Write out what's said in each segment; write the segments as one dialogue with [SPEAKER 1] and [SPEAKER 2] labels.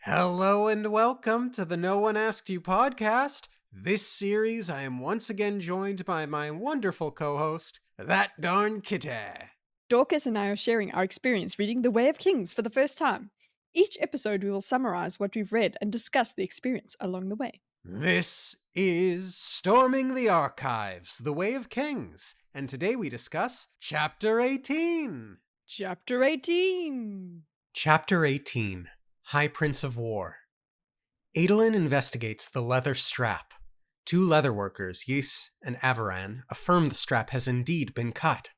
[SPEAKER 1] Hello and welcome to the No One Asked You podcast. This series, I am once again joined by my wonderful co-host, that darn kitty.
[SPEAKER 2] Dorkus and I are sharing our experience reading The Way of Kings for the first time. Each episode, we will summarize what we've read and discuss the experience along the way.
[SPEAKER 1] This is Storming the Archives, The Way of Kings, and today we discuss Chapter 18.
[SPEAKER 2] Chapter 18.
[SPEAKER 1] Chapter 18, High Prince of War. Adolin investigates the leather strap. Two leather workers, Ys and Avaran, affirm the strap has indeed been cut.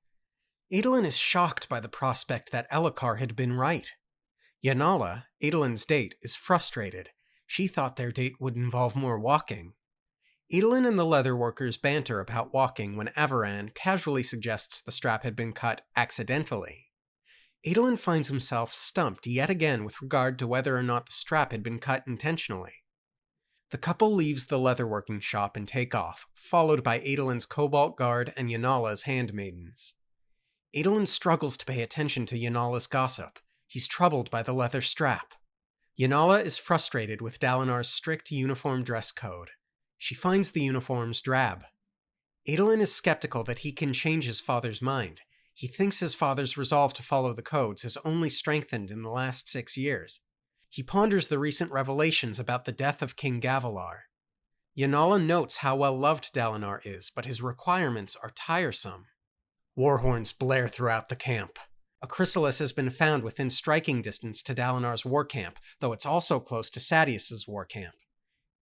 [SPEAKER 1] Adolin is shocked by the prospect that Elhokar had been right. Yanala, Adolin's date, is frustrated. She thought their date would involve more walking. Adolin and the leather workers banter about walking when Avaran casually suggests the strap had been cut accidentally. Adolin finds himself stumped yet again with regard to whether or not the strap had been cut intentionally. The couple leaves the leatherworking shop and take off, followed by Adolin's Cobalt Guard and Yanala's handmaidens. Adolin struggles to pay attention to Yanala's gossip. He's troubled by the leather strap. Yanala is frustrated with Dalinar's strict uniform dress code. She finds the uniforms drab. Adolin is skeptical that he can change his father's mind. He thinks his father's resolve to follow the codes has only strengthened in the last 6 years. He ponders the recent revelations about the death of King Gavilar. Yanala notes how well loved Dalinar is, but his requirements are tiresome. War horns blare throughout the camp. A chrysalis has been found within striking distance to Dalinar's war camp, though it's also close to Sadeas's war camp.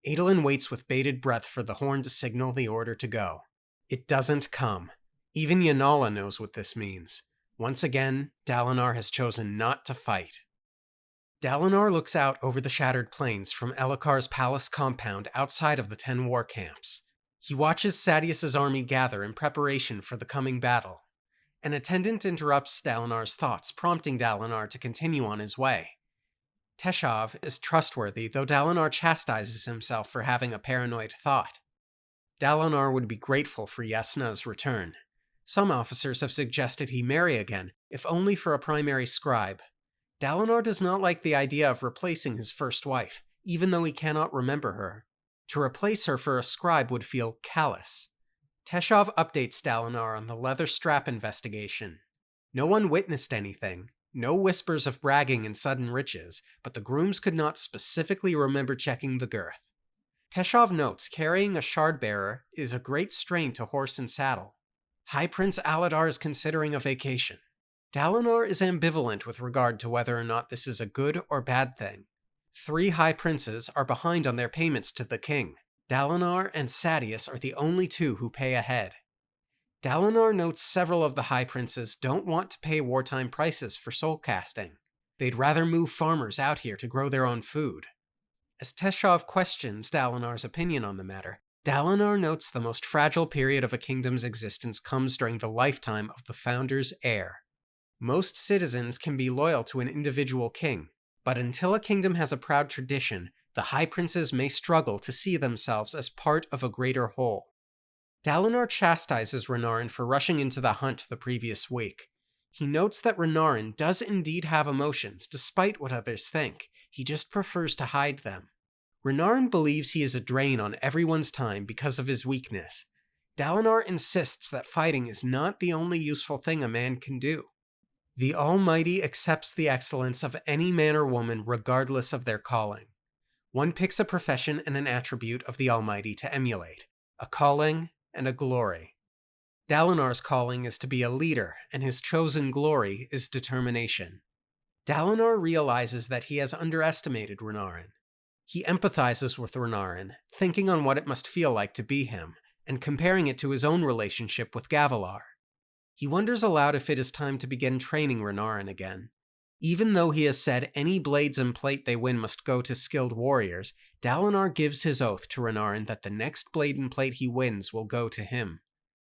[SPEAKER 1] Adolin waits with bated breath for the horn to signal the order to go. It doesn't come. Even Yanala knows what this means. Once again, Dalinar has chosen not to fight. Dalinar looks out over the shattered plains from Elhokar's palace compound outside of the 10 war camps. He watches Sadeas's army gather in preparation for the coming battle. An attendant interrupts Dalinar's thoughts, prompting Dalinar to continue on his way. Teshav is trustworthy, though Dalinar chastises himself for having a paranoid thought. Dalinar would be grateful for Yasna's return. Some officers have suggested he marry again, if only for a primary scribe. Dalinar does not like the idea of replacing his first wife, even though he cannot remember her. To replace her for a scribe would feel callous. Teshav updates Dalinar on the leather strap investigation. No one witnessed anything, no whispers of bragging and sudden riches, but the grooms could not specifically remember checking the girth. Teshav notes carrying a shard-bearer is a great strain to horse and saddle. High Prince Aladar is considering a vacation. Dalinar is ambivalent with regard to whether or not this is a good or bad thing. 3 high princes are behind on their payments to the king. Dalinar and Sadeas are the only 2 who pay ahead. Dalinar notes several of the high princes don't want to pay wartime prices for soul casting. They'd rather move farmers out here to grow their own food. As Teshav questions Dalinar's opinion on the matter, Dalinar notes the most fragile period of a kingdom's existence comes during the lifetime of the founder's heir. Most citizens can be loyal to an individual king, but until a kingdom has a proud tradition, the high princes may struggle to see themselves as part of a greater whole. Dalinar chastises Renarin for rushing into the hunt the previous week. He notes that Renarin does indeed have emotions, despite what others think. He just prefers to hide them. Renarin believes he is a drain on everyone's time because of his weakness. Dalinar insists that fighting is not the only useful thing a man can do. The Almighty accepts the excellence of any man or woman regardless of their calling. One picks a profession and an attribute of the Almighty to emulate, a calling and a glory. Dalinar's calling is to be a leader, and his chosen glory is determination. Dalinar realizes that he has underestimated Renarin. He empathizes with Renarin, thinking on what it must feel like to be him, and comparing it to his own relationship with Gavilar. He wonders aloud if it is time to begin training Renarin again. Even though he has said any blades and plate they win must go to skilled warriors, Dalinar gives his oath to Renarin that the next blade and plate he wins will go to him.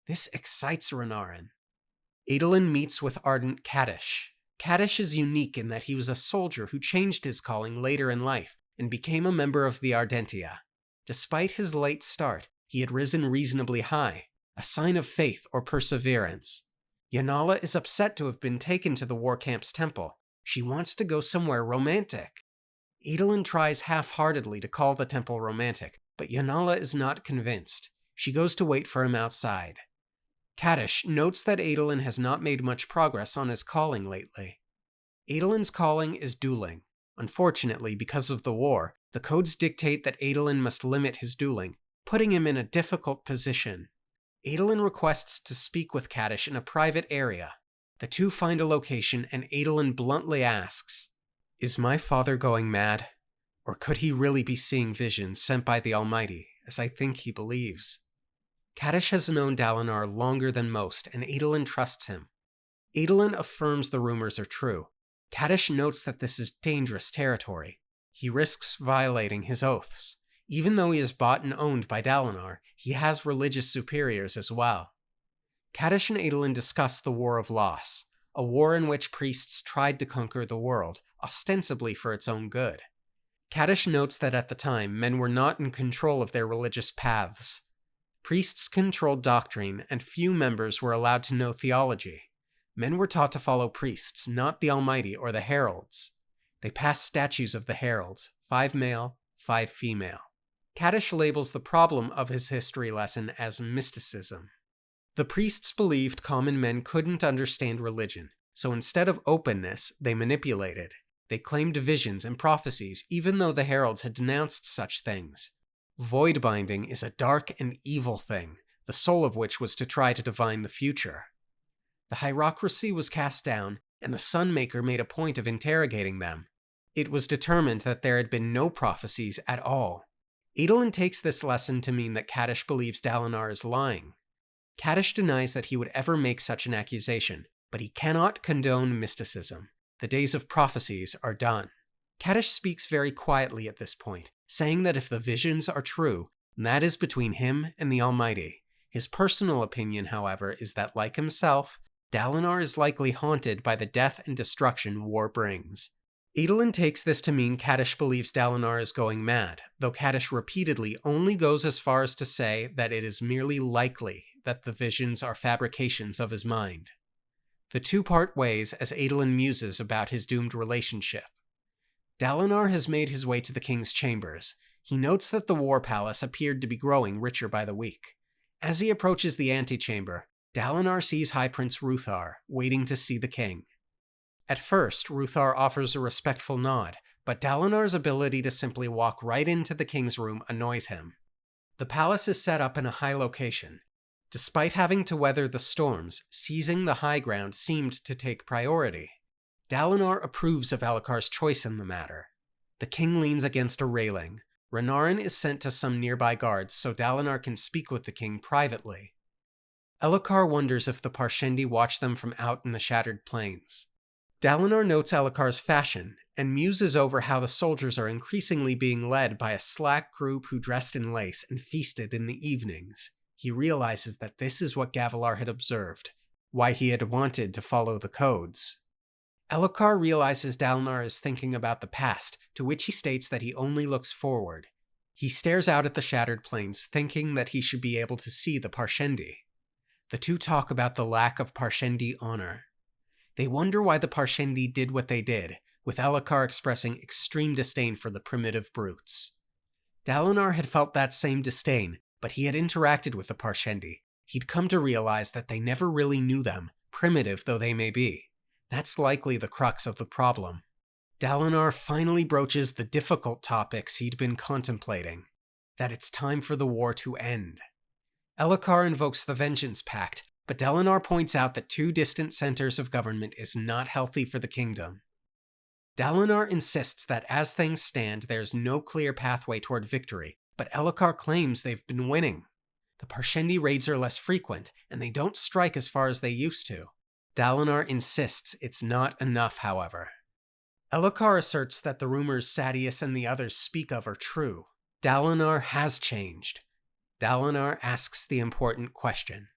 [SPEAKER 1] This excites Renarin. Adolin meets with ardent Kaddish. Kaddish is unique in that he was a soldier who changed his calling later in life and became a member of the Ardentia. Despite his late start, he had risen reasonably high, a sign of faith or perseverance. Yanala is upset to have been taken to the war camp's temple. She wants to go somewhere romantic. Adolin tries half-heartedly to call the temple romantic, but Yanala is not convinced. She goes to wait for him outside. Kaddish notes that Adolin has not made much progress on his calling lately. Adolin's calling is dueling. Unfortunately, because of the war, the codes dictate that Adolin must limit his dueling, putting him in a difficult position. Adolin requests to speak with Kaddish in a private area. The two find a location, and Adolin bluntly asks, "Is my father going mad? Or could he really be seeing visions sent by the Almighty, as I think he believes?" Kaddish has known Dalinar longer than most, and Adolin trusts him. Adolin affirms the rumors are true. Kaddish notes that this is dangerous territory. He risks violating his oaths. Even though he is bought and owned by Dalinar, he has religious superiors as well. Kaddish and Adolin discuss the War of Loss, a war in which priests tried to conquer the world, ostensibly for its own good. Kaddish notes that at the time, men were not in control of their religious paths. Priests controlled doctrine, and few members were allowed to know theology. Men were taught to follow priests, not the Almighty or the heralds. They passed statues of the heralds, 5 male, 5 female. Kaddish labels the problem of his history lesson as mysticism. The priests believed common men couldn't understand religion, so instead of openness, they manipulated. They claimed visions and prophecies, even though the heralds had denounced such things. Void binding is a dark and evil thing, the soul of which was to try to divine the future. The hierocracy was cast down, and the Sunmaker made a point of interrogating them. It was determined that there had been no prophecies at all. Adolin takes this lesson to mean that Kaddish believes Dalinar is lying. Kaddish denies that he would ever make such an accusation, but he cannot condone mysticism. The days of prophecies are done. Kaddish speaks very quietly at this point, saying that if the visions are true, that is between him and the Almighty. His personal opinion, however, is that, like himself, Dalinar is likely haunted by the death and destruction war brings. Adolin takes this to mean Kaddish believes Dalinar is going mad, though Kaddish repeatedly only goes as far as to say that it is merely likely that the visions are fabrications of his mind. The two part ways as Adolin muses about his doomed relationship. Dalinar has made his way to the king's chambers. He notes that the war palace appeared to be growing richer by the week. As he approaches the antechamber, Dalinar sees High Prince Ruthar, waiting to see the king. At first, Ruthar offers a respectful nod, but Dalinar's ability to simply walk right into the king's room annoys him. The palace is set up in a high location. Despite having to weather the storms, seizing the high ground seemed to take priority. Dalinar approves of Elhokar's choice in the matter. The king leans against a railing. Renarin is sent to some nearby guards so Dalinar can speak with the king privately. Elhokar wonders if the Parshendi watch them from out in the shattered plains. Dalinar notes Elhokar's fashion, and muses over how the soldiers are increasingly being led by a slack group who dressed in lace and feasted in the evenings. He realizes that this is what Gavilar had observed, why he had wanted to follow the codes. Elhokar realizes Dalinar is thinking about the past, to which he states that he only looks forward. He stares out at the shattered plains, thinking that he should be able to see the Parshendi. The two talk about the lack of Parshendi honor. They wonder why the Parshendi did what they did, with Elhokar expressing extreme disdain for the primitive brutes. Dalinar had felt that same disdain, but he had interacted with the Parshendi. He'd come to realize that they never really knew them, primitive though they may be. That's likely the crux of the problem. Dalinar finally broaches the difficult topics he'd been contemplating, that it's time for the war to end. Elhokar invokes the Vengeance Pact, but Dalinar points out that 2 distant centers of government is not healthy for the kingdom. Dalinar insists that as things stand, there's no clear pathway toward victory, but Elhokar claims they've been winning. The Parshendi raids are less frequent, and they don't strike as far as they used to. Dalinar insists it's not enough, however. Elhokar asserts that the rumors Sadeas and the others speak of are true. Dalinar has changed. Dalinar asks the important question.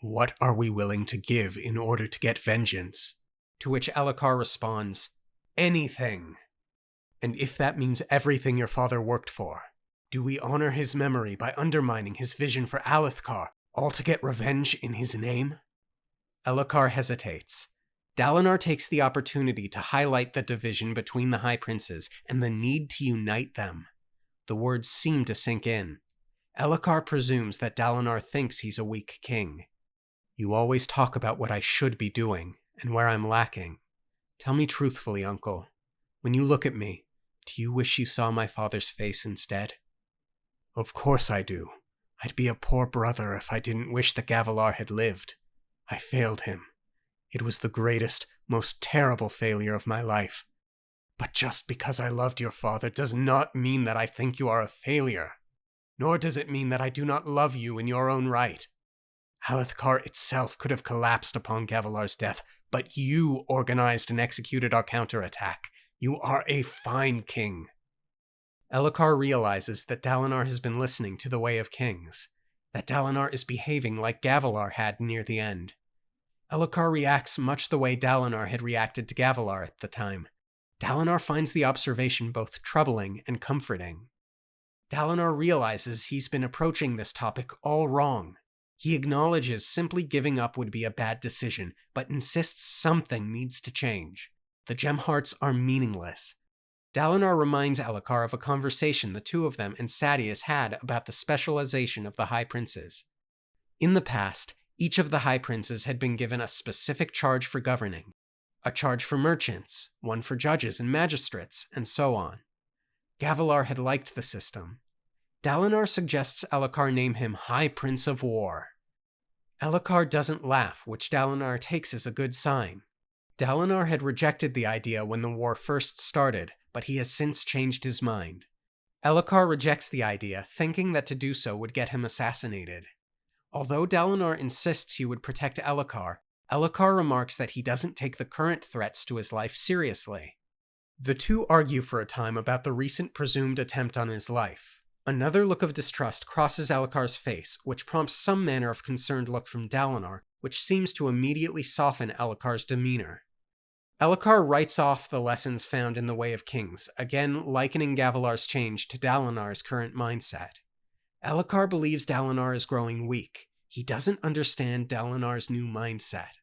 [SPEAKER 1] What are we willing to give in order to get vengeance? To which Elhokar responds, anything. And if that means everything your father worked for, do we honor his memory by undermining his vision for Alethkar, all to get revenge in his name? Elhokar hesitates. Dalinar takes the opportunity to highlight the division between the High Princes and the need to unite them. The words seem to sink in. Elhokar presumes that Dalinar thinks he's a weak king. You always talk about what I should be doing, and where I'm lacking. Tell me truthfully, uncle. When you look at me, do you wish you saw my father's face instead? Of course I do. I'd be a poor brother if I didn't wish that Gavilar had lived. I failed him. It was the greatest, most terrible failure of my life. But just because I loved your father does not mean that I think you are a failure. Nor does it mean that I do not love you in your own right. Alethkar itself could have collapsed upon Gavilar's death, but you organized and executed our counterattack. You are a fine king. Elhokar realizes that Dalinar has been listening to the Way of Kings, that Dalinar is behaving like Gavilar had near the end. Elhokar reacts much the way Dalinar had reacted to Gavilar at the time. Dalinar finds the observation both troubling and comforting. Dalinar realizes he's been approaching this topic all wrong. He acknowledges simply giving up would be a bad decision, but insists something needs to change. The gem hearts are meaningless. Dalinar reminds Elhokar of a conversation the two of them and Sadeas had about the specialization of the High Princes. In the past, each of the High Princes had been given a specific charge for governing. A charge for merchants, one for judges and magistrates, and so on. Gavilar had liked the system. Dalinar suggests Elhokar name him High Prince of War. Elhokar doesn't laugh, which Dalinar takes as a good sign. Dalinar had rejected the idea when the war first started, but he has since changed his mind. Elhokar rejects the idea, thinking that to do so would get him assassinated. Although Dalinar insists he would protect Elhokar, Elhokar remarks that he doesn't take the current threats to his life seriously. The two argue for a time about the recent presumed attempt on his life. Another look of distrust crosses Elhokar's face, which prompts some manner of concerned look from Dalinar, which seems to immediately soften Elhokar's demeanor. Elhokar writes off the lessons found in the Way of Kings, again likening Gavilar's change to Dalinar's current mindset. Elhokar believes Dalinar is growing weak. He doesn't understand Dalinar's new mindset.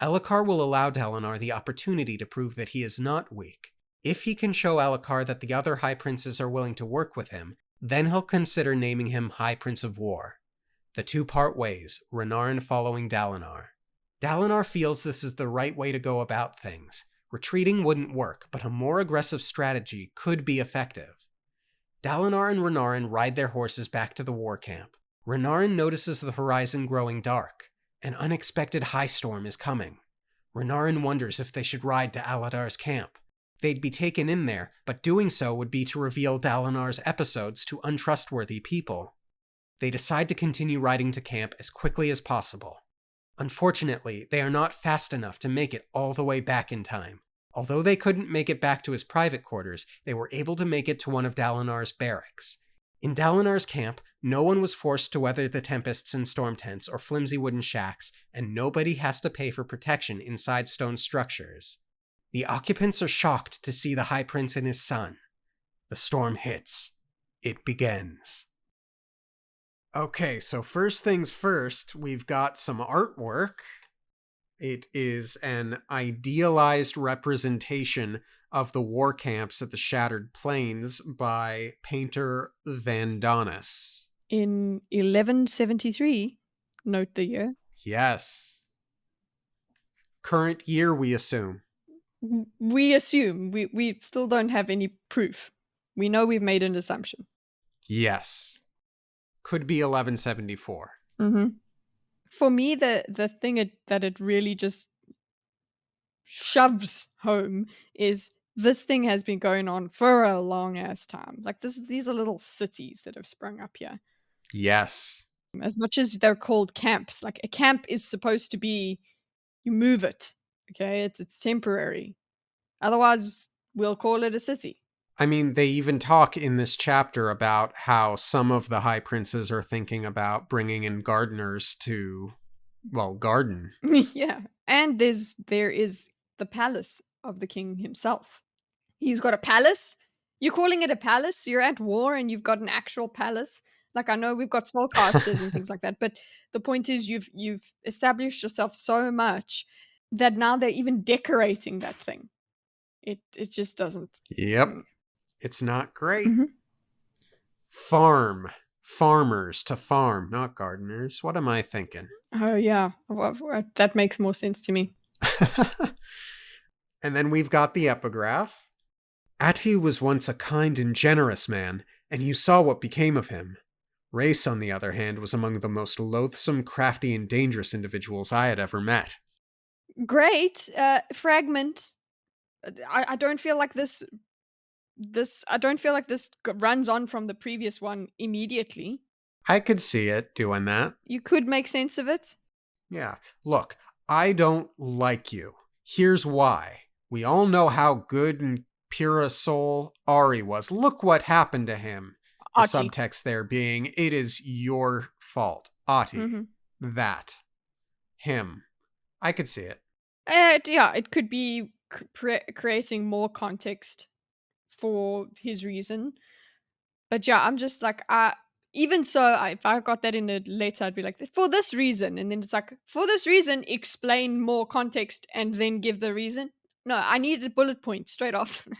[SPEAKER 1] Elhokar will allow Dalinar the opportunity to prove that he is not weak. If he can show Elhokar that the other High Princes are willing to work with him, then he'll consider naming him High Prince of War. The two part ways, Renarin following Dalinar. Dalinar feels this is the right way to go about things. Retreating wouldn't work, but a more aggressive strategy could be effective. Dalinar and Renarin ride their horses back to the war camp. Renarin notices the horizon growing dark. An unexpected high storm is coming. Renarin wonders if they should ride to Aladar's camp. They'd be taken in there, but doing so would be to reveal Dalinar's episodes to untrustworthy people. They decide to continue riding to camp as quickly as possible. Unfortunately, they are not fast enough to make it all the way back in time. Although they couldn't make it back to his private quarters, they were able to make it to one of Dalinar's barracks. In Dalinar's camp, no one was forced to weather the tempests in storm tents or flimsy wooden shacks, and nobody has to pay for protection inside stone structures. The occupants are shocked to see the High Prince and his son. The storm hits. It begins. Okay, so first things first, we've got some artwork. It is an idealized representation of the war camps at the Shattered Plains by painter Vandanis.
[SPEAKER 2] In 1173, note the year.
[SPEAKER 1] Yes. Current year, we assume.
[SPEAKER 2] We assume. We still don't have any proof. We know we've made an assumption.
[SPEAKER 1] Yes. Could be 1174.
[SPEAKER 2] Mm-hmm. For me, the thing that it really just shoves home is this thing has been going on for a long ass time. Like these are little cities that have sprung up here.
[SPEAKER 1] Yes.
[SPEAKER 2] As much as they're called camps, like a camp is supposed to be, you move it. Okay, it's temporary. Otherwise, we'll call it a city.
[SPEAKER 1] I mean, they even talk in this chapter about how some of the High Princes are thinking about bringing in gardeners to, well, garden.
[SPEAKER 2] Yeah, and there is the palace of the king himself. He's got a palace. You're calling it a palace? You're at war and you've got an actual palace. Like, I know we've got soulcasters and things like that, but the point is you've established yourself so much that now they're even decorating that thing. It just doesn't.
[SPEAKER 1] Yep. It's not great.
[SPEAKER 2] Mhm.
[SPEAKER 1] Farm. Farmers to farm, not gardeners. What am I thinking?
[SPEAKER 2] Oh yeah, that makes more sense to me.
[SPEAKER 1] And then we've got the epigraph. Ati was once a kind and generous man, and you saw what became of him. Race, on the other hand, was among the most loathsome, crafty, and dangerous individuals I had ever met.
[SPEAKER 2] Great fragment. I don't feel like I don't feel like this runs on from the previous one immediately.
[SPEAKER 1] I could see it doing that.
[SPEAKER 2] You could make sense of it.
[SPEAKER 1] Yeah. Look, I don't like you. Here's why. We all know how good and pure a soul Ari was. Look what happened to him. The
[SPEAKER 2] Archie.
[SPEAKER 1] subtext there being, it is your fault. Ati.
[SPEAKER 2] Hmm.
[SPEAKER 1] That. Him. I could see it.
[SPEAKER 2] Yeah, it could be creating more context for his reason. But yeah, I'm just like, even so, if I got that in a letter, I'd be like, for this reason. And then it's like, for this reason, explain more context and then give the reason. No, I needed a bullet point straight after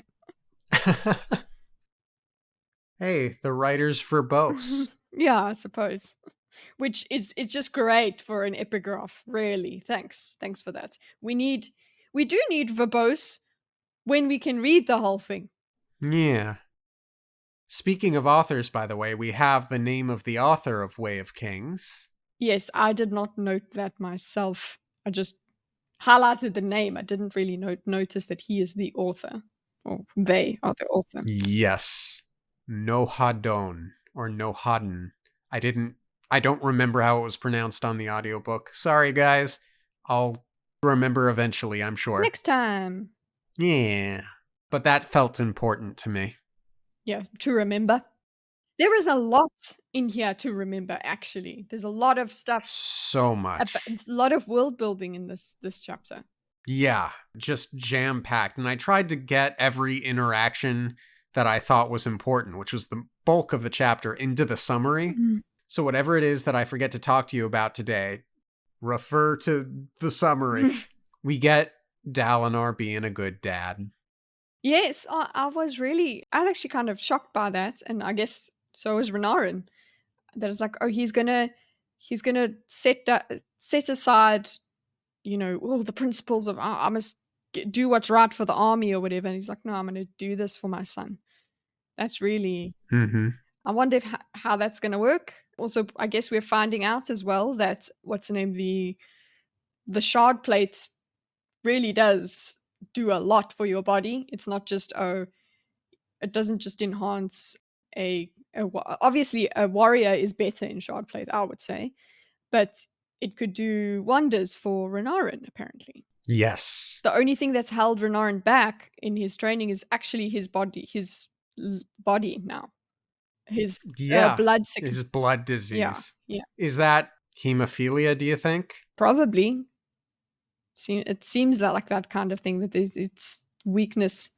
[SPEAKER 1] Hey, the writers verbose.
[SPEAKER 2] that. Yeah, I suppose. Which is, it's just great for an epigraph, really. Thanks. Thanks for that. We do need verbose when we can read the whole thing.
[SPEAKER 1] Yeah. Speaking of authors, by the way, we have the name of the author of Way of Kings.
[SPEAKER 2] Yes, I did not note that myself. I just highlighted the name. I didn't really notice that he is the author, or they are the author.
[SPEAKER 1] Yes. Nohadon or Nohadon. I don't remember how it was pronounced on the audiobook. Sorry guys. I'll remember eventually, I'm sure.
[SPEAKER 2] Next time.
[SPEAKER 1] Yeah. But that felt important to me.
[SPEAKER 2] Yeah, to remember. There is a lot in here to remember, actually. There's a lot of stuff,
[SPEAKER 1] So much.
[SPEAKER 2] it's a lot of world building in this chapter.
[SPEAKER 1] Yeah, just jam packed. And I tried to get every interaction that I thought was important, which was the bulk of the chapter, into the summary.
[SPEAKER 2] Mhm.
[SPEAKER 1] So, whatever it is that I forget to talk to you about today, refer to the summary. We get Dalinar being a good dad.
[SPEAKER 2] Yes, I was actually kind of shocked by that. And I guess so was Renarin. That it's like, oh, he's gonna set aside, all the principles of I must do what's right for the army or whatever. And he's like, no, I'm going to do this for my son. That's really.
[SPEAKER 1] Mm-hmm.
[SPEAKER 2] I wonder how that's going to work. Also, I guess we're finding out as well that what's the name, the shard plate really does do a lot for your body. It's not just it doesn't just enhance obviously a warrior is better in shard plate, I would say, but it could do wonders for Renarin, apparently.
[SPEAKER 1] Yes.
[SPEAKER 2] The only thing that's held Renarin back in his training is actually his body, body now. His
[SPEAKER 1] Yeah.
[SPEAKER 2] blood
[SPEAKER 1] His
[SPEAKER 2] sickness.
[SPEAKER 1] blood
[SPEAKER 2] Yeah,
[SPEAKER 1] disease.
[SPEAKER 2] yeah.
[SPEAKER 1] Is that hemophilia, do you think?
[SPEAKER 2] Probably. It seems like that kind of thing, that it's weakness.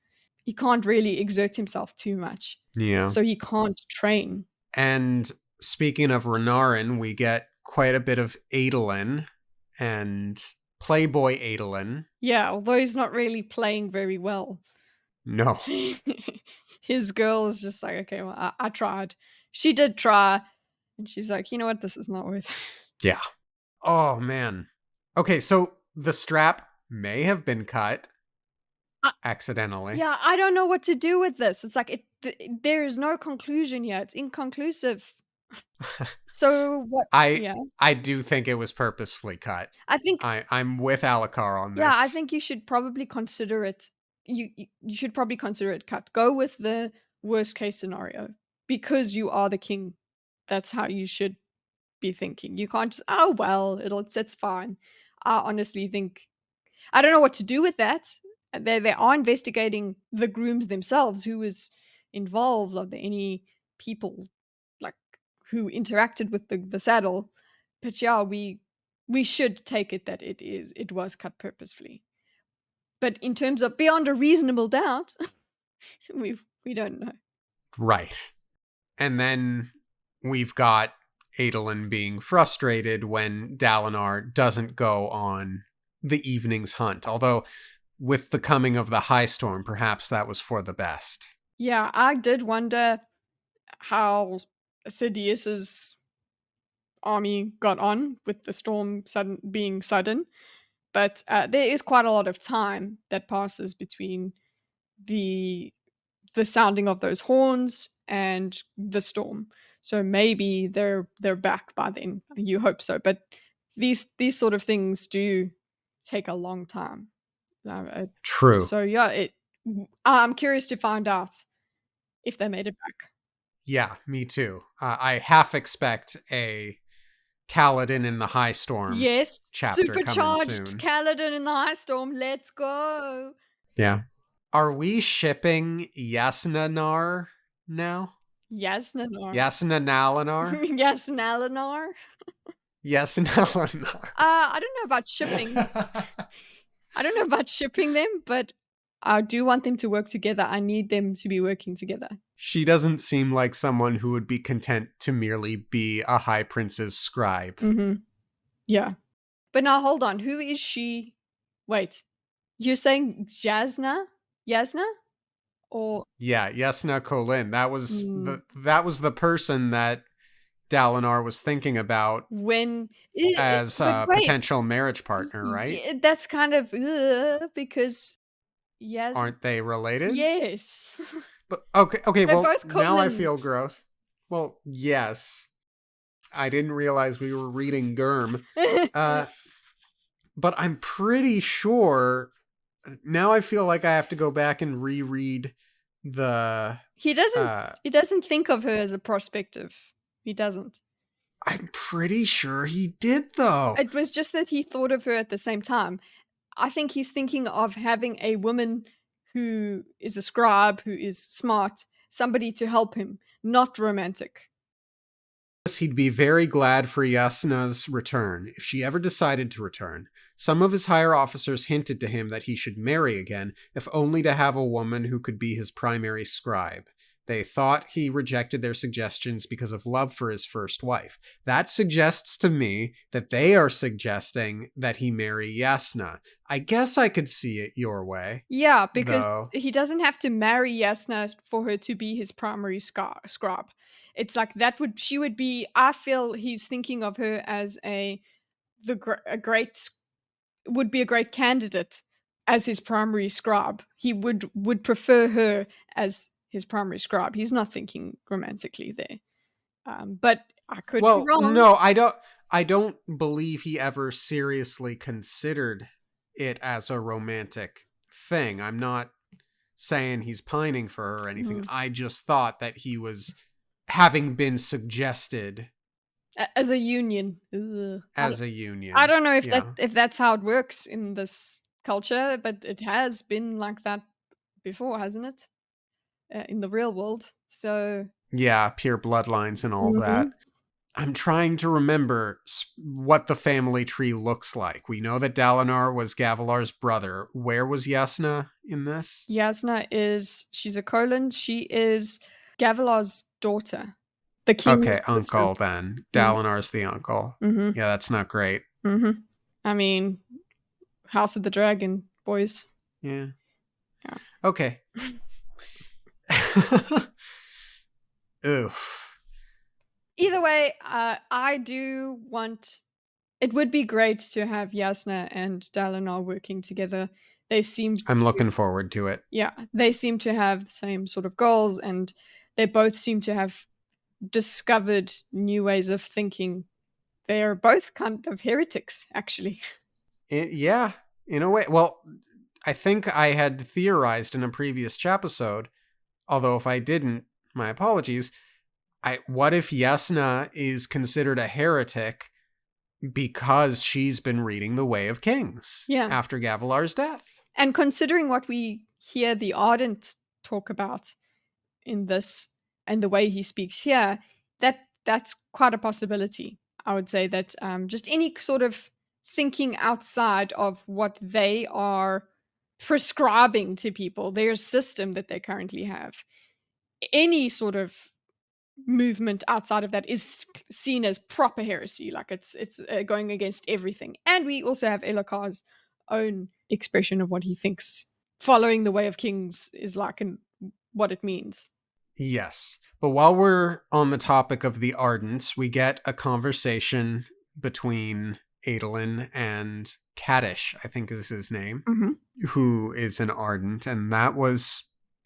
[SPEAKER 2] He can't really exert himself too much.
[SPEAKER 1] Yeah.
[SPEAKER 2] So he can't train.
[SPEAKER 1] And speaking of Renarin, we get quite a bit of Adolin and Playboy Adolin.
[SPEAKER 2] Yeah, although he's not really playing very well.
[SPEAKER 1] No.
[SPEAKER 2] His girl is just like, okay, well, I tried. She did try. And she's like, you know what? This is not worth it.
[SPEAKER 1] Yeah. Oh, man. Okay, so the strap may have been cut
[SPEAKER 2] I-
[SPEAKER 1] accidentally.
[SPEAKER 2] Yeah, I don't know what to do with this. It's like there is no conclusion yet. It's inconclusive. So what?
[SPEAKER 1] I
[SPEAKER 2] Yeah,
[SPEAKER 1] I do think it was purposefully cut.
[SPEAKER 2] I think.
[SPEAKER 1] I'm with Alucard on this.
[SPEAKER 2] Yeah, I think you should probably consider it. You should probably consider it cut. Go with the worst case scenario because you are the king. That's how you should be thinking. You can't just, oh well, it's fine. I honestly think I don't know what to do with that. They are investigating the grooms themselves. Who was involved? Are there any people like who interacted with the saddle? But yeah, we should take it that it was cut purposefully. But in terms of beyond a reasonable doubt, we don't know.
[SPEAKER 1] Right. And then we've got Adolin being frustrated when Dalinar doesn't go on the evening's hunt. Although, with the coming of the high storm, perhaps that was for the best.
[SPEAKER 2] Yeah, I did wonder how Sidious's army got on with the storm being sudden, but there is quite a lot of time that passes between the the sounding of those horns and the storm. So maybe they're back by then. You hope so, but these sort of things do take a long time. Uh,
[SPEAKER 1] True.
[SPEAKER 2] so yeah, I'm curious to find out if they made it back.
[SPEAKER 1] Yeah, me too. I half expect a Kaladin in the High Storm
[SPEAKER 2] Yes,
[SPEAKER 1] chapter coming
[SPEAKER 2] supercharged
[SPEAKER 1] soon.
[SPEAKER 2] Kaladin in the high storm. Let's go.
[SPEAKER 1] Yeah. Are we shipping Yasnanar now?
[SPEAKER 2] Yasnanar.
[SPEAKER 1] Yasnanalinar?
[SPEAKER 2] Yasnalinar.
[SPEAKER 1] Yasnalinar.
[SPEAKER 2] I don't know about shipping. I don't know about shipping them, but I do want them to work together. I need them to be working together.
[SPEAKER 1] She doesn't seem like someone who would be content to merely be a High Prince's scribe.
[SPEAKER 2] Mhm. Yeah. But now hold on, who is she? Wait, you're saying Jasna? Yasna? Or
[SPEAKER 1] Yeah, Yasna Kolin.
[SPEAKER 2] mm,
[SPEAKER 1] That was the person that Dalinar was thinking about
[SPEAKER 2] when
[SPEAKER 1] as
[SPEAKER 2] but
[SPEAKER 1] a
[SPEAKER 2] wait,
[SPEAKER 1] potential marriage partner, right?
[SPEAKER 2] yeah, that's kind of because Yas
[SPEAKER 1] Aren't they related?
[SPEAKER 2] yes.
[SPEAKER 1] But okay,
[SPEAKER 2] They're
[SPEAKER 1] well,
[SPEAKER 2] both
[SPEAKER 1] now I
[SPEAKER 2] colons.
[SPEAKER 1] feel gross. Well, yes. I didn't realize we were reading Germ. Uh, but I'm pretty sure now I feel like I have to go back and reread the
[SPEAKER 2] He doesn't
[SPEAKER 1] uh
[SPEAKER 2] he doesn't think of her as a prospective. He doesn't.
[SPEAKER 1] I'm pretty sure he did though.
[SPEAKER 2] It was just that he thought of her at the same time. I think he's thinking of having a woman who is a scribe, who is smart, somebody to help him, not romantic.
[SPEAKER 1] He'd be very glad for Yasna's return, if she ever decided to return. Some of his higher officers hinted to him that he should marry again, if only to have a woman who could be his primary scribe. They thought he rejected their suggestions because of love for his first wife. That suggests to me that they are suggesting that he marry Yasna. I guess I could see it your way,
[SPEAKER 2] Yeah, because
[SPEAKER 1] though.
[SPEAKER 2] he doesn't have to marry Yasna for her to be his primary scribe. It's like that would she would be. I feel he's thinking of her as a great would be a great candidate as his primary scribe. He would prefer her as his primary scribe. He's not thinking romantically there. But I could be
[SPEAKER 1] Well,
[SPEAKER 2] wrong.
[SPEAKER 1] no, I don't believe he ever seriously considered it as a romantic thing. I'm not saying he's pining for her or anything.
[SPEAKER 2] Mhm.
[SPEAKER 1] I just thought that he was having been suggested
[SPEAKER 2] As a union. Ugh.
[SPEAKER 1] as a
[SPEAKER 2] I
[SPEAKER 1] union.
[SPEAKER 2] don't know
[SPEAKER 1] Yeah.
[SPEAKER 2] if that's how it works in this culture, but it has been like that before, hasn't it? In the real world. So,
[SPEAKER 1] Yeah, pure bloodlines and all that.
[SPEAKER 2] mhm.
[SPEAKER 1] I'm trying to remember what the family tree looks like. We know that Dalinar was Gavilar's brother. Where was Yasna in this?
[SPEAKER 2] Yasna is she's a Colin. She is Gavilar's daughter, the king's
[SPEAKER 1] Okay,
[SPEAKER 2] sister.
[SPEAKER 1] uncle then.
[SPEAKER 2] Mm,
[SPEAKER 1] Dalinar's the uncle.
[SPEAKER 2] mhm,
[SPEAKER 1] Yeah, that's not great.
[SPEAKER 2] mhm. I mean, House of the Dragon, boys.
[SPEAKER 1] Yeah.
[SPEAKER 2] Yeah.
[SPEAKER 1] Okay. Oof.
[SPEAKER 2] Either way, I do want it would be great to have Yasna and Dalinar working together. They seem
[SPEAKER 1] I'm
[SPEAKER 2] to
[SPEAKER 1] looking forward to it.
[SPEAKER 2] yeah, they seem to have the same sort of goals, and they both seem to have discovered new ways of thinking. They are both kind of heretics, actually.
[SPEAKER 1] Yeah, in a way. Well, I think I had theorized in a previous chapisode, although if I didn't, my apologies. What if Yasna is considered a heretic because she's been reading The Way of Kings
[SPEAKER 2] Yeah.
[SPEAKER 1] after Gavilar's death?
[SPEAKER 2] And considering what we hear the Ardent talk about in this and the way he speaks here, that's quite a possibility. I would say that just any sort of thinking outside of what they are prescribing to people, their system that they currently have, any sort of movement outside of that is seen as proper heresy. Like it's going against everything. And we also have Elakar's own expression of what he thinks following the way of kings is like and what it means.
[SPEAKER 1] Yes. But while we're on the topic of the Ardents, we get a conversation between Adolin and Kaddish, I think is his name,
[SPEAKER 2] Mm-hmm.
[SPEAKER 1] who is an Ardent. And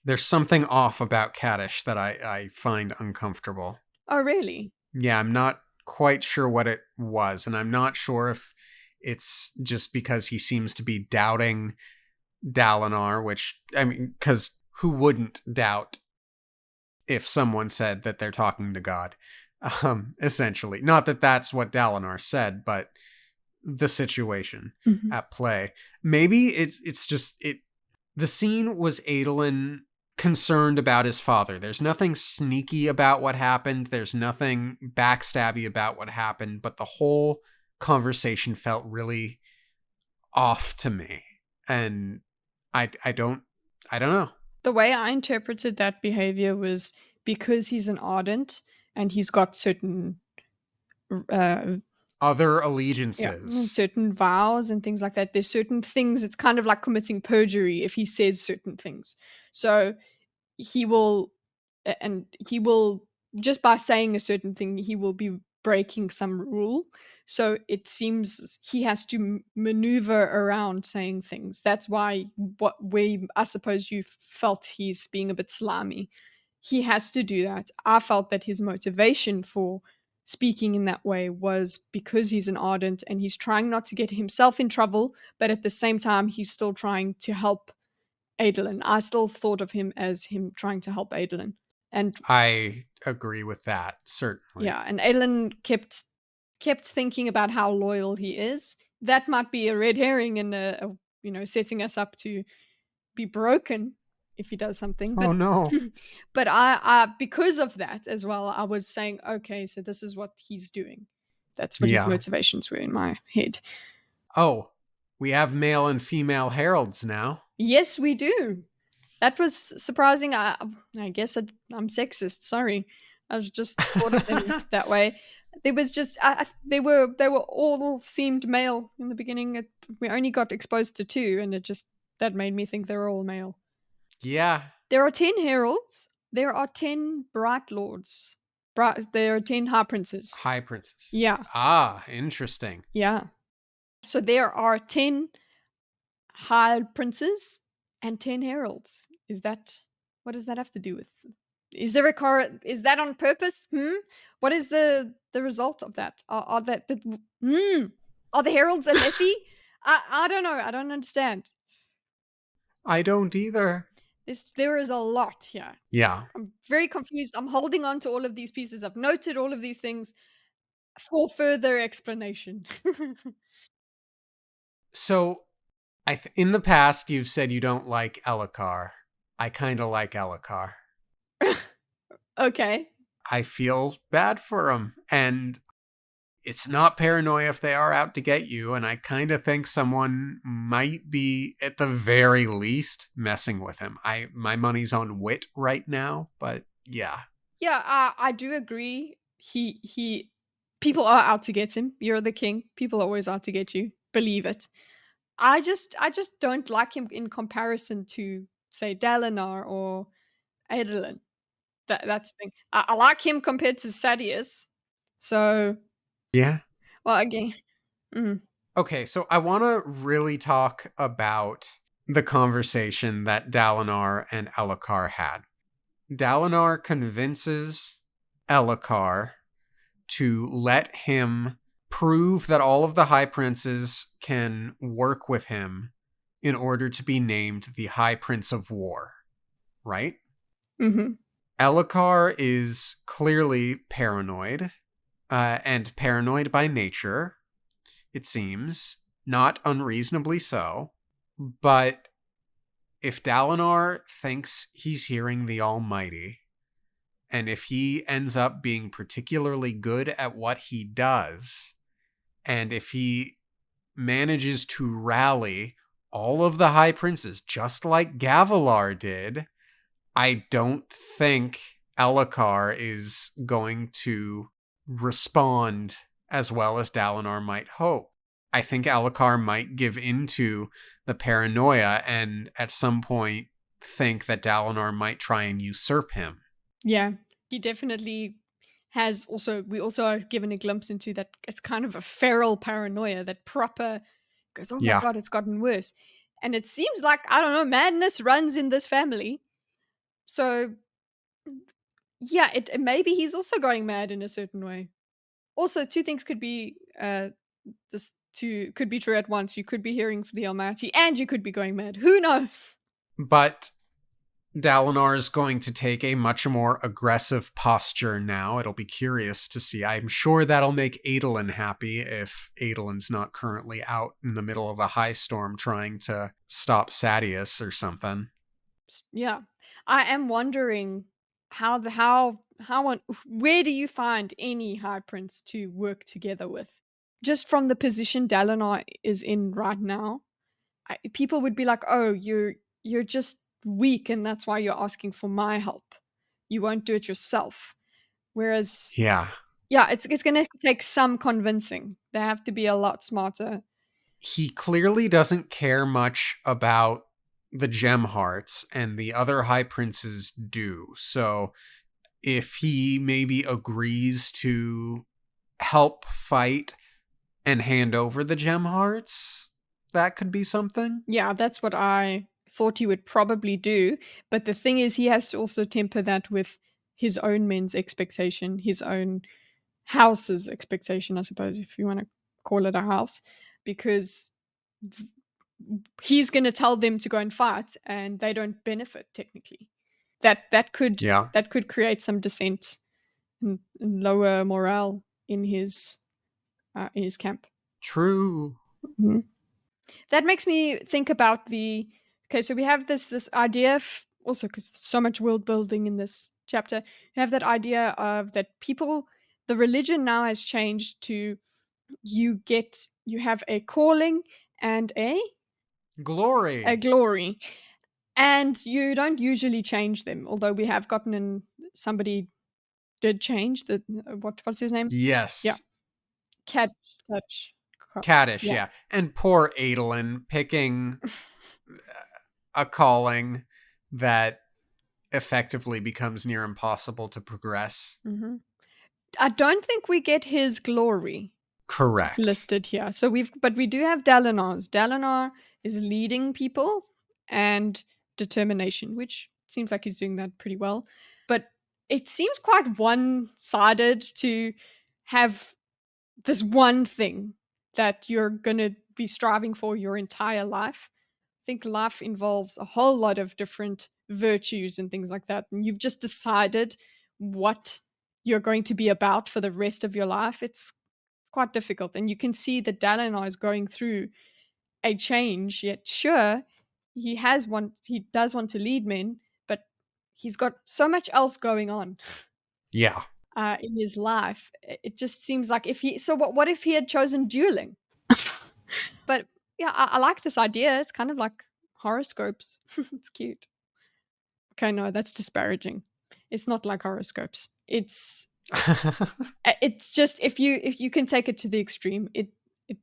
[SPEAKER 1] there's something off about Kaddish that I find uncomfortable.
[SPEAKER 2] Oh, really?
[SPEAKER 1] Yeah, I'm not quite sure what it was. And I'm not sure if it's just because he seems to be doubting Dalinar, which, I mean, because who wouldn't doubt if someone said that they're talking to God, essentially. Not that that's what Dalinar said, but the situation
[SPEAKER 2] Mm-hmm.
[SPEAKER 1] at play. Maybe it's just it. The scene was Adolin concerned about his father. There's nothing sneaky about what happened. There's nothing backstabby about what happened, but the whole conversation felt really off to me, and I don't know.
[SPEAKER 2] The way I interpreted that behavior was because he's an ardent and he's got certain uh,
[SPEAKER 1] Other
[SPEAKER 2] yeah,
[SPEAKER 1] allegiances.
[SPEAKER 2] certain vows and things like that. There's certain things. It's kind of like committing perjury if he says certain things. So he will, and he will, just by saying a certain thing, he will be breaking some rule. So it seems he has to maneuver around saying things. That's why what we, I suppose you felt he's being a bit slimy. He has to do that. I felt that his motivation for speaking in that way was because he's an ardent and he's trying not to get himself in trouble, but at the same time, he's still trying to help Adolin. I still thought of him as him trying to help Adolin. And
[SPEAKER 1] I agree with that,
[SPEAKER 2] yeah,
[SPEAKER 1] certainly.
[SPEAKER 2] and Adolin kept thinking about how loyal he is. That might be a red herring and setting us up to be broken if he does something.
[SPEAKER 1] Oh
[SPEAKER 2] But
[SPEAKER 1] no.
[SPEAKER 2] but I because of that as well, I was saying, okay, so this is what he's doing. That's what his
[SPEAKER 1] Yeah.
[SPEAKER 2] motivations were in my head.
[SPEAKER 1] Oh, we have male and female heralds now.
[SPEAKER 2] Yes, we do. That was surprising. I guess I'm sexist. Sorry, I was just thought of them that way. There was just they were all seemed male in the beginning. We only got exposed to two, and it just that made me think they were all male.
[SPEAKER 1] Yeah.
[SPEAKER 2] There are 10 heralds. There are 10 bright lords. There are 10 high princes.
[SPEAKER 1] High princess.
[SPEAKER 2] Yeah,
[SPEAKER 1] Ah, interesting.
[SPEAKER 2] yeah. So there are 10 high princes and 10 heralds. Is that what does that have to do with? Is there a is that on purpose? What is the result of that? Are that are the heralds Alethi? I don't know. I don't understand.
[SPEAKER 1] I don't either.
[SPEAKER 2] There is a lot here.
[SPEAKER 1] Yeah.
[SPEAKER 2] I'm very confused. I'm holding on to all of these pieces. I've noted all of these things for further explanation.
[SPEAKER 1] So, in the past you've said you don't like Elokar. I kind of like Elokar.
[SPEAKER 2] Okay.
[SPEAKER 1] I feel bad for him, and it's not paranoia if they are out to get you, and I kind of think someone might be at the very least messing with him. My money's on Wit right now, but yeah.
[SPEAKER 2] Yeah, I do agree. He people are out to get him. You're the king. People are always out to get you. Believe it. I just don't like him in comparison to say Dalinar or Adolin. That's the thing. I like him compared to Sadius. So,
[SPEAKER 1] Yeah.
[SPEAKER 2] well, again, mm,
[SPEAKER 1] Okay, so I want to really talk about the conversation that Dalinar and Elokar had. Dalinar convinces Elokar to let him prove that all of the High Princes can work with him in order to be named the High Prince of War, right?
[SPEAKER 2] mhm,
[SPEAKER 1] Elokar is clearly paranoid, and paranoid by nature, it seems, not unreasonably so. But if Dalinar thinks he's hearing the Almighty, and if he ends up being particularly good at what he does, and if he manages to rally all of the High Princes, just like Gavilar did, I don't think Elokar is going to respond as well as Dalinar might hope. I think Alucard might give into the paranoia and at some point think that Dalinar might try and usurp him.
[SPEAKER 2] Yeah, he definitely has also we also are given a glimpse into that it's kind of a feral paranoia that proper goes, "Oh my
[SPEAKER 1] Yeah.
[SPEAKER 2] god, it's gotten worse." And it seems like, I don't know, madness runs in this family. So, yeah, maybe he's also going mad in a certain way. Also, two things could be this two could be true at once. You could be hearing from the Almighty and you could be going mad. Who knows?
[SPEAKER 1] But Dalinar is going to take a much more aggressive posture now. It'll be curious to see. I'm sure that'll make Adolin happy if Adolin's not currently out in the middle of a high storm trying to stop Sadius or something.
[SPEAKER 2] Yeah. I am wondering how on where do you find any high prince to work together with? Just from the position Dalinar is in right now, people would be like, "Oh, you're just weak, and that's why you're asking for my help. You won't do it yourself." Whereas,
[SPEAKER 1] Yeah.
[SPEAKER 2] yeah, it's gonna take some convincing. They have to be a lot smarter.
[SPEAKER 1] He clearly doesn't care much about the gem hearts, and the other high princes do. So if he maybe agrees to help fight and hand over the gem hearts, that could be something.
[SPEAKER 2] Yeah, that's what I thought he would probably do. But the thing is, he has to also temper that with his own men's expectation, his own house's expectation, I suppose, if you want to call it a house, because v- he's going to tell them to go and fight, and they don't benefit technically. That could
[SPEAKER 1] Yeah.
[SPEAKER 2] that could create some dissent and lower morale in his camp.
[SPEAKER 1] True.
[SPEAKER 2] Mhm. That makes me think about the okay, so we have this idea also because there's so much world building in this chapter. We have that idea of that people the religion now has changed to you have a calling and a
[SPEAKER 1] Glory.
[SPEAKER 2] glory. And you don't usually change them, although we have gotten in somebody did change the what's his name? Yeah.
[SPEAKER 1] Yes.
[SPEAKER 2] Catch catch
[SPEAKER 1] Caddish,
[SPEAKER 2] yeah.
[SPEAKER 1] yeah. And poor Adolin picking a calling that effectively becomes near impossible to progress.
[SPEAKER 2] hmm I don't think we get his glory
[SPEAKER 1] Correct.
[SPEAKER 2] listed here. So we do have Dalinar's. Dalinar is leading people and determination, which seems like he's doing that pretty well. But it seems quite one-sided to have this one thing that you're going to be striving for your entire life. I think life involves a whole lot of different virtues and things like that. And you've just decided what you're going to be about for the rest of your life. It's quite difficult. And you can see that Dalinar is going through a change, yet sure, he does want to lead men, but he's got so much else going on
[SPEAKER 1] Yeah.
[SPEAKER 2] in his life. It just seems like if he so what if he had chosen dueling? But yeah, I like this idea. It's kind of like horoscopes. It's cute. Okay, no, that's disparaging. It's not like horoscopes. It's just if you can take it to the extreme, it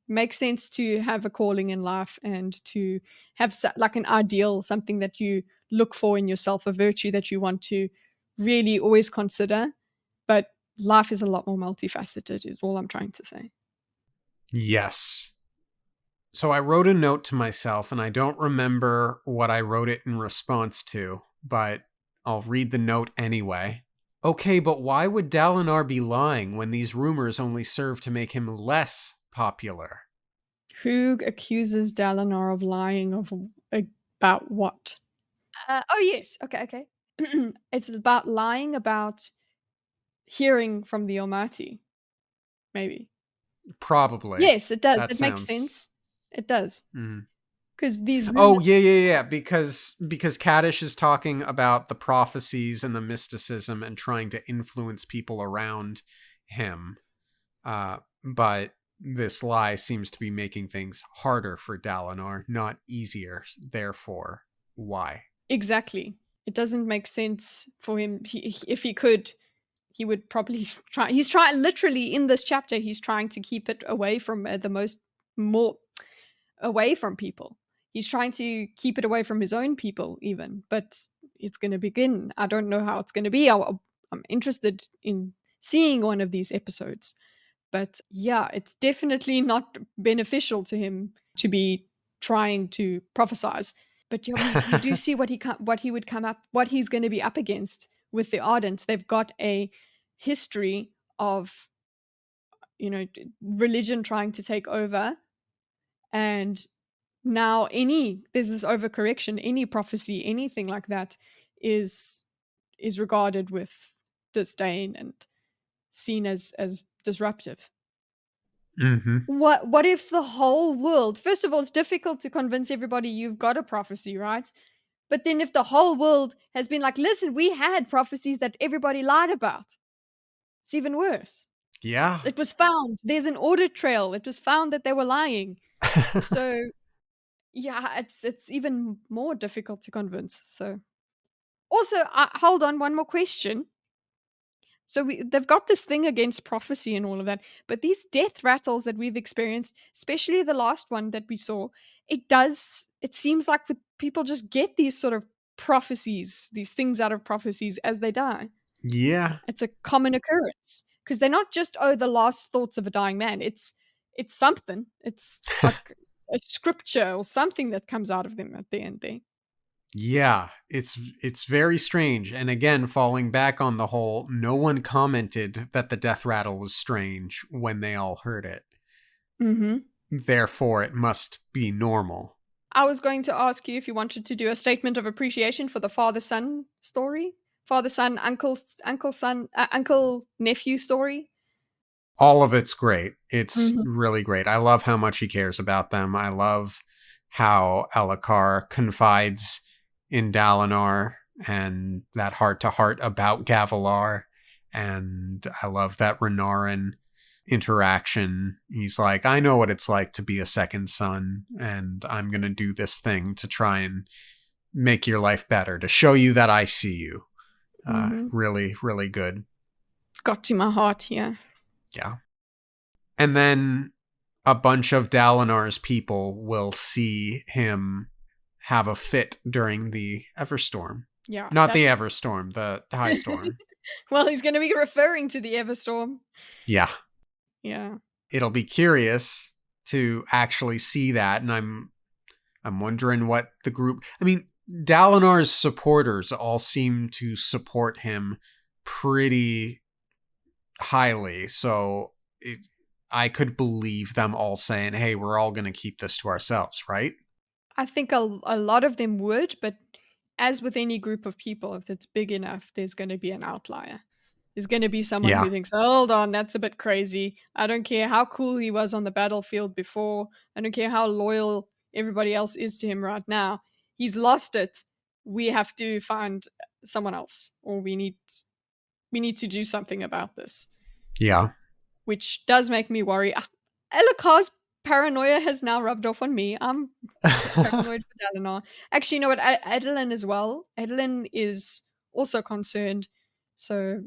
[SPEAKER 2] makes sense to have a calling in life and to have like an ideal, something that you look for in yourself, a virtue that you want to really always consider. But life is a lot more multifaceted, is all I'm trying to say.
[SPEAKER 1] Yes. So I wrote a note to myself, and I don't remember what I wrote it in response to, but I'll read the note anyway. Okay, but why would Dalinar be lying when these rumors only serve to make him less popular?
[SPEAKER 2] Who accuses Dalinar of lying about what? Oh yes, okay, okay. It's about lying about hearing from the Almighty, maybe.
[SPEAKER 1] Probably.
[SPEAKER 2] Yes, it does.
[SPEAKER 1] That
[SPEAKER 2] It makes
[SPEAKER 1] sounds.
[SPEAKER 2] sense. It does.
[SPEAKER 1] Mm.
[SPEAKER 2] Because these
[SPEAKER 1] Oh
[SPEAKER 2] rumors
[SPEAKER 1] yeah. Because Kaddish is talking about the prophecies and the mysticism and trying to influence people around him. But this lie seems to be making things harder for Dalinar, not easier. Therefore, why?
[SPEAKER 2] exactly. It doesn't make sense for him. If he could, he would probably try. He's trying literally in this chapter. He's trying to keep it away from the most. more away from people. He's trying to keep it away from his own people, even. But it's going to begin. I don't know how it's going to be. I'm interested in seeing one of these episodes. But yeah, it's definitely not beneficial to him to be trying to prophesize. But yeah, we do see what he would come up, what he's going to be up against with the Ardents. They've got a history of religion trying to take over, and now there's this overcorrection. Any prophecy, anything like that, is regarded with disdain and seen as disruptive.
[SPEAKER 1] Hmm.
[SPEAKER 2] What if the whole world, first of all, it's difficult to convince everybody you've got a prophecy, right? But then if the whole world has been like, listen, we had prophecies that everybody lied about, it's even worse.
[SPEAKER 1] Yeah.
[SPEAKER 2] It was found. There's an audit trail. It was found that they were lying. So yeah, it's even more difficult to convince. So also, hold on, one more question. So they've got this thing against prophecy and all of that, but these death rattles that we've experienced, especially the last one that we saw, it seems like with people just get these sort of prophecies, these things out of prophecies as they die.
[SPEAKER 1] Yeah.
[SPEAKER 2] It's a common occurrence because they're not just, oh, the last thoughts of a dying man. It's something. It's like a scripture or something that comes out of them at the end there.
[SPEAKER 1] Yeah, it's very strange. And again, falling back on the whole, no one commented that the death rattle was strange when they all heard it.
[SPEAKER 2] Mm-hmm.
[SPEAKER 1] Therefore, it must be normal.
[SPEAKER 2] I was going to ask you if you wanted to do a statement of appreciation for the father-son story, father-son, uncle-son, uncle-nephew story.
[SPEAKER 1] All of it's great. It's
[SPEAKER 2] Mhm.
[SPEAKER 1] really great. I love how much he cares about them. I love how Elakar confides in Dalinar and that heart to heart about Gavilar. And I love that Renarin interaction. He's like, I know what it's like to be a second son, and I'm going to do this thing to try and make your life better, to show you that I see you.
[SPEAKER 2] Mhm.
[SPEAKER 1] Really, really good.
[SPEAKER 2] Got to my heart here.
[SPEAKER 1] Yeah. And then a bunch of Dalinar's people will see him have a fit during the Everstorm.
[SPEAKER 2] Yeah,
[SPEAKER 1] Not the
[SPEAKER 2] that's
[SPEAKER 1] Everstorm, the High Storm.
[SPEAKER 2] well, he's going to be referring to the Everstorm.
[SPEAKER 1] Yeah.
[SPEAKER 2] Yeah.
[SPEAKER 1] It'll be curious to actually see that, and I'm wondering what the group, I mean, Dalinar's supporters all seem to support him pretty highly, so I could believe them all saying, hey, we're all going to keep this to ourselves, right?
[SPEAKER 2] I think a lot of them would, but as with any group of people, if it's big enough, there's going to be an outlier. There's going to be someone
[SPEAKER 1] Yeah.
[SPEAKER 2] who thinks, hold on, that's a bit crazy. I don't care how cool he was on the battlefield before. I don't care how loyal everybody else is to him right now. He's lost it. We have to find someone else, or we need to do something about this,
[SPEAKER 1] Yeah.
[SPEAKER 2] which does make me worry. Elakar's paranoia has now rubbed off on me. I'm paranoid for Dalinar. Actually, you know what? Adeline as well. Adeline is also concerned. So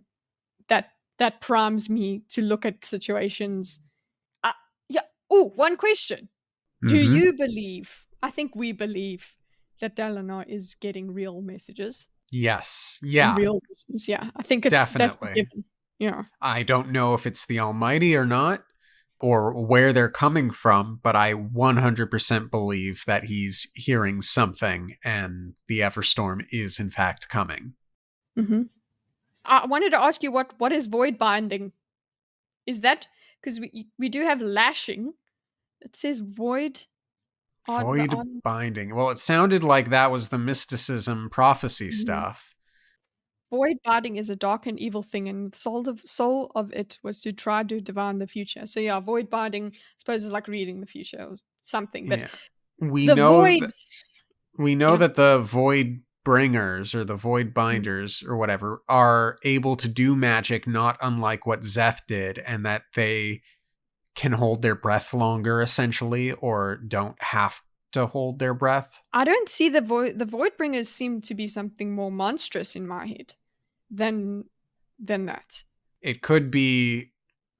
[SPEAKER 2] that primes me to look at situations. Uh, yeah. Oh, one question. Do
[SPEAKER 1] Hmm.
[SPEAKER 2] you believe? I think we believe that Dalinar is getting real messages
[SPEAKER 1] Yes.
[SPEAKER 2] and
[SPEAKER 1] Yeah,
[SPEAKER 2] real visions. Yeah, I think that's a
[SPEAKER 1] definitely.
[SPEAKER 2] given. Yeah.
[SPEAKER 1] I don't know if it's the Almighty or not, or where they're coming from, but I 100% believe that he's hearing something and the Everstorm is in fact coming.
[SPEAKER 2] Hmm. I wanted to ask you what is void binding? Is that because we do have lashing? It says void on the
[SPEAKER 1] Void
[SPEAKER 2] on.
[SPEAKER 1] binding. Well, it sounded like that was the mysticism prophecy
[SPEAKER 2] Mhm.
[SPEAKER 1] stuff.
[SPEAKER 2] Void binding is a dark and evil thing, and the soul of it was to try to divine the future. So yeah, void binding, I suppose, is like reading the future or something. But
[SPEAKER 1] Yeah. We
[SPEAKER 2] the
[SPEAKER 1] know
[SPEAKER 2] void,
[SPEAKER 1] that we know
[SPEAKER 2] yeah.
[SPEAKER 1] that the void bringers or the void
[SPEAKER 2] Mm.
[SPEAKER 1] binders or whatever are able to do magic not unlike what Zeph did, and that they can hold their breath longer essentially, or don't have to hold their breath.
[SPEAKER 2] I don't see the void. The void bringers seem to be something more monstrous in my head than that.
[SPEAKER 1] It could be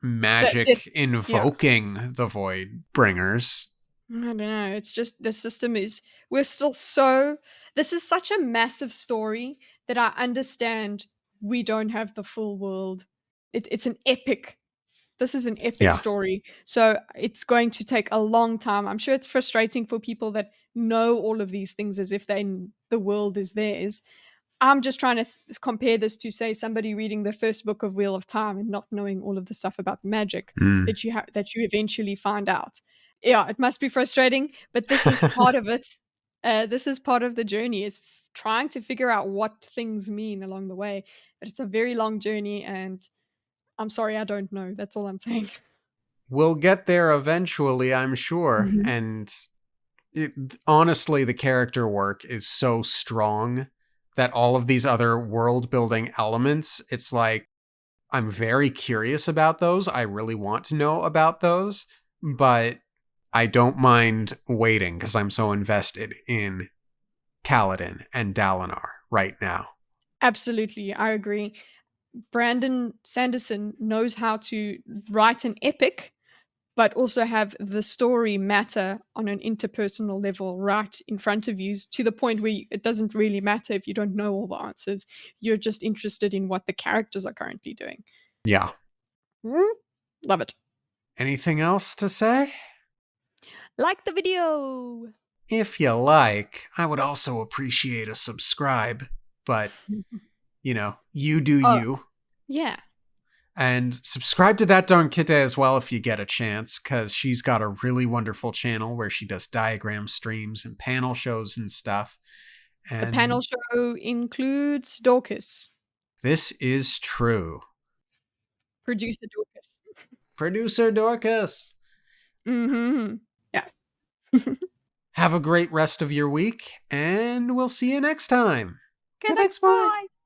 [SPEAKER 2] That
[SPEAKER 1] magic
[SPEAKER 2] yeah.
[SPEAKER 1] invoking the void bringers.
[SPEAKER 2] I don't know. It's just the system is we're still so this is such a massive story that I understand we don't have the full world. It's an epic. This is an epic
[SPEAKER 1] Yeah.
[SPEAKER 2] story. So it's going to take a long time. I'm sure it's frustrating for people that know all of these things as if the world is theirs. I'm just trying to compare this to, say, somebody reading the first book of Wheel of Time and not knowing all of the stuff about the magic
[SPEAKER 1] Mm.
[SPEAKER 2] that you eventually find out. Yeah, it must be frustrating, but this is part of it. This is part of the journey, is trying to figure out what things mean along the way. But it's a very long journey, and I'm sorry, I don't know. That's all I'm saying.
[SPEAKER 1] We'll get there eventually, I'm sure.
[SPEAKER 2] Mhm.
[SPEAKER 1] And it, honestly, the character work is so strong that all of these other world building elements, it's like, I'm very curious about those. I really want to know about those, but I don't mind waiting because I'm so invested in Kaladin and Dalinar right now.
[SPEAKER 2] Absolutely, I agree. Brandon Sanderson knows how to write an epic, but also have the story matter on an interpersonal level right in front of you, to the point where it doesn't really matter if you don't know all the answers. You're just interested in what the characters are currently doing.
[SPEAKER 1] Yeah.
[SPEAKER 2] Mm, love it.
[SPEAKER 1] Anything else to say?
[SPEAKER 2] Like the video.
[SPEAKER 1] If you like, I would also appreciate a subscribe, but you do
[SPEAKER 2] Oh,
[SPEAKER 1] you.
[SPEAKER 2] yeah.
[SPEAKER 1] And subscribe to That Darn Kite as well if you get a chance, because she's got a really wonderful channel where she does diagram streams and panel shows and stuff.
[SPEAKER 2] The panel
[SPEAKER 1] And
[SPEAKER 2] show includes Dorkus,
[SPEAKER 1] this is true.
[SPEAKER 2] producer Dorkus.
[SPEAKER 1] Producer Dorcas.
[SPEAKER 2] Mm-hmm. Yeah.
[SPEAKER 1] Have a great rest of your week, and we'll see you next time.
[SPEAKER 2] Okay,
[SPEAKER 1] Okay,
[SPEAKER 2] thanks.
[SPEAKER 1] thanks, bye.
[SPEAKER 2] Bye.